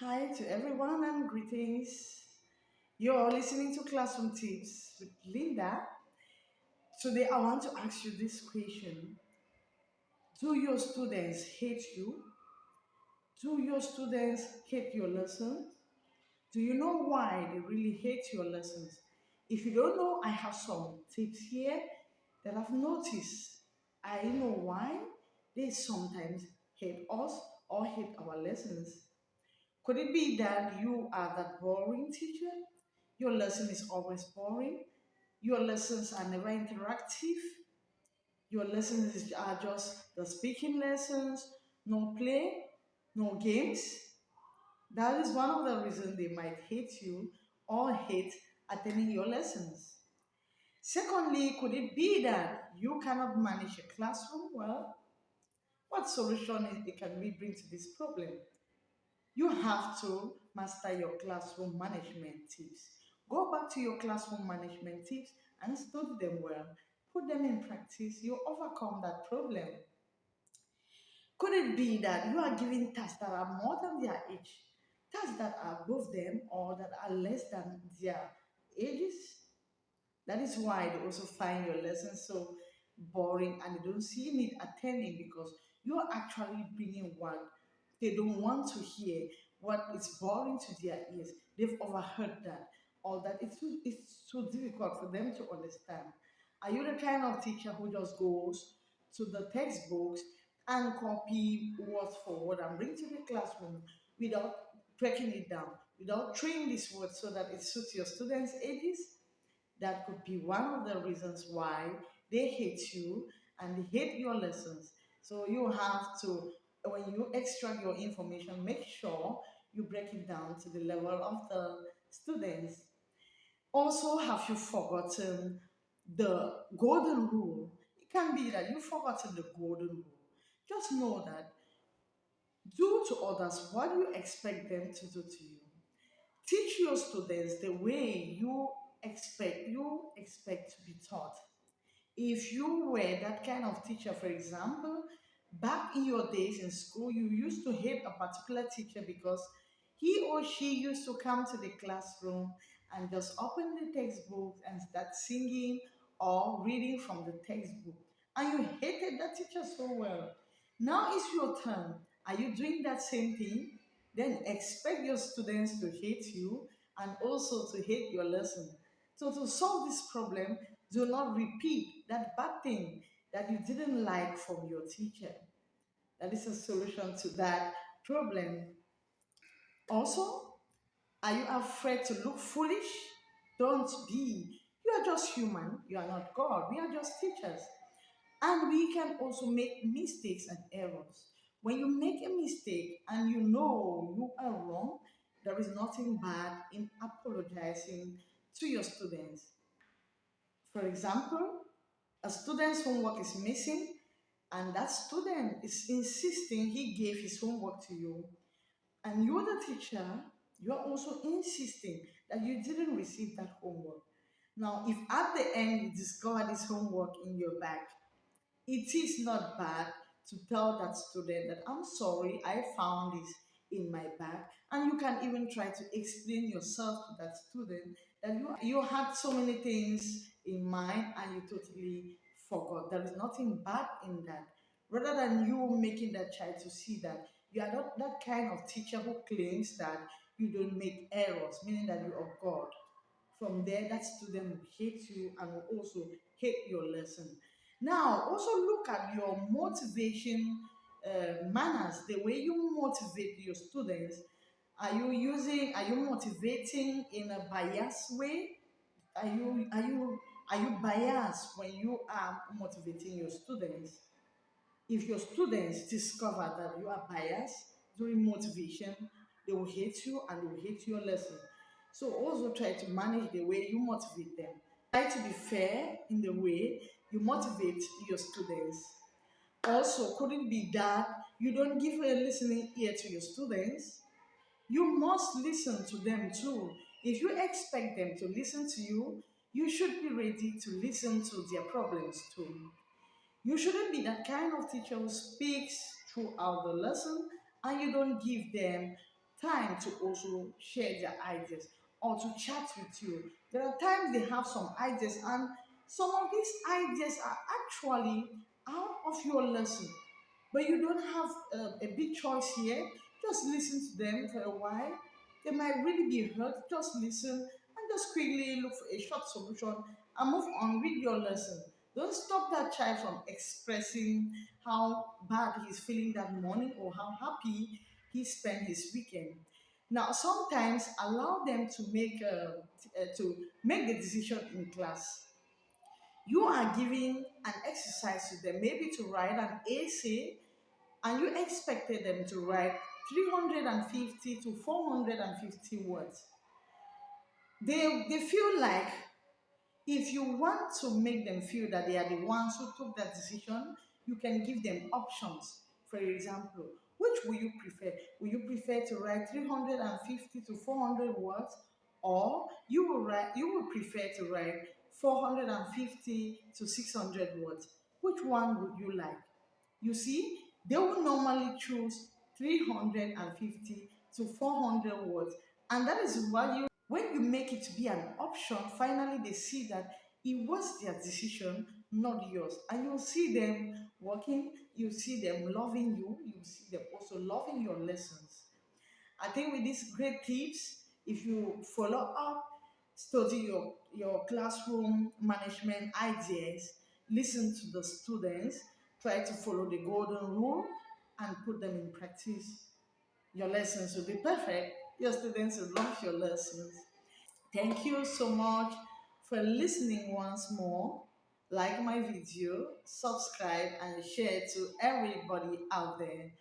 Hi to everyone and greetings. You're listening to Classroom Tips with Linda. Today I want to ask you this question. Do your students hate you? Do your students hate your lessons? Do you know why they really hate your lessons? If you don't know, I have some tips here that I've noticed. I know why they sometimes hate us or hate our lessons. Could it be that you are that boring teacher? Your lesson is always boring. Your lessons are never interactive. Your lessons are just the speaking lessons, no play, no games. That is one of the reasons they might hate you or hate attending your lessons. Secondly, could it be that you cannot manage a classroom well? What solution can we bring to this problem? You have to master your classroom management tips. Go back to your classroom management tips and study them well. Put them in practice. You overcome that problem. Could it be that you are giving tasks that are more than their age, tasks that are above them or that are less than their ages? That is why they also find your lessons so boring and they don't see need attending because you are actually bringing what they don't want to hear, what is boring to their ears. They've overheard that, or that it's so difficult for them to understand. Are you the kind of teacher who just goes to the textbooks and copy word for word and bring to the classroom without breaking it down, without training this word so that it suits your students' ages? That could be one of the reasons why they hate you and they hate your lessons. So you have to, when you extract your information, make sure you break it down to the level of the students. Also, have you forgotten the golden rule? It can be that you've forgotten the golden rule. Just know that do to others what you expect them to do to you. Teach your students the way you expect to be taught. If you were that kind of teacher, for example, back in your days in school, you used to hate a particular teacher because he or she used to come to the classroom and just open the textbook and start singing or reading from the textbook. And you hated that teacher so well. Now it's your turn. Are you doing that same thing? Then expect your students to hate you and also to hate your lesson. So to solve this problem, do not repeat that bad thing that you didn't like from your teacher. That is a solution to that problem. Also, are you afraid to look foolish? Don't be. You are just human. You are not God. We are just teachers. And we can also make mistakes and errors. When you make a mistake and you know you are wrong, there is nothing bad in apologizing to your students. For example, a student's homework is missing and that student is insisting he gave his homework to you, and you're the teacher, you are also insisting that you didn't receive that homework. Now, if at the end you discover this homework in your bag, it is not bad to tell that student that I'm sorry, I found this in my bag. And you can even try to explain yourself to that student that you had so many things in mind and you totally forgot. There is nothing bad in that. Rather than you making that child to see that you are not that kind of teacher who claims that you don't make errors, meaning that you are God. From there, that student will hate you and will also hate your lesson. Now, also look at your motivation manners, the way you motivate your students. Are you motivating in a biased way? Are you, are you, are you biased when you are motivating your students? If your students discover that you are biased during motivation, they will hate you and they will hate your lesson. So also try to manage the way you motivate them. Try to be fair in the way you motivate your students. Also, could it be that you don't give a listening ear to your students? You must listen to them too. If you expect them to listen to you, you should be ready to listen to their problems too. You shouldn't be that kind of teacher who speaks throughout the lesson and you don't give them time to also share their ideas or to chat with you. There are times they have some ideas, and some of these ideas are actually out of your lesson, but you don't have a big choice here. Just listen to them for a while. They might really be hurt. Just listen and just quickly look for a short solution and move on with your lesson. Don't stop that child from expressing how bad he's feeling that morning or how happy he spent his weekend. Now, sometimes allow them to make the decision in class. You are giving an exercise to them, maybe to write an essay, and you expected them to write 350 to 450 words. They feel like if you want to make them feel that they are the ones who took that decision, you can give them options. For example, which will you prefer? Will you prefer to write 350 to 400 words, or you will prefer to write 450 to 600 words? Which one would you like? You see, they will normally choose 350 to 400 words. And that is why when you make it to be an option, finally they see that it was their decision, not yours. And you'll see them working, you'll see them loving you, you'll see them also loving your lessons. I think with these great tips, if you follow up, study your classroom management ideas, listen to the students, try to follow the golden rule, and put them in practice, your lessons will be perfect. Your students will love your lessons. Thank you so much for listening once more. Like my video, subscribe, and share to everybody out there.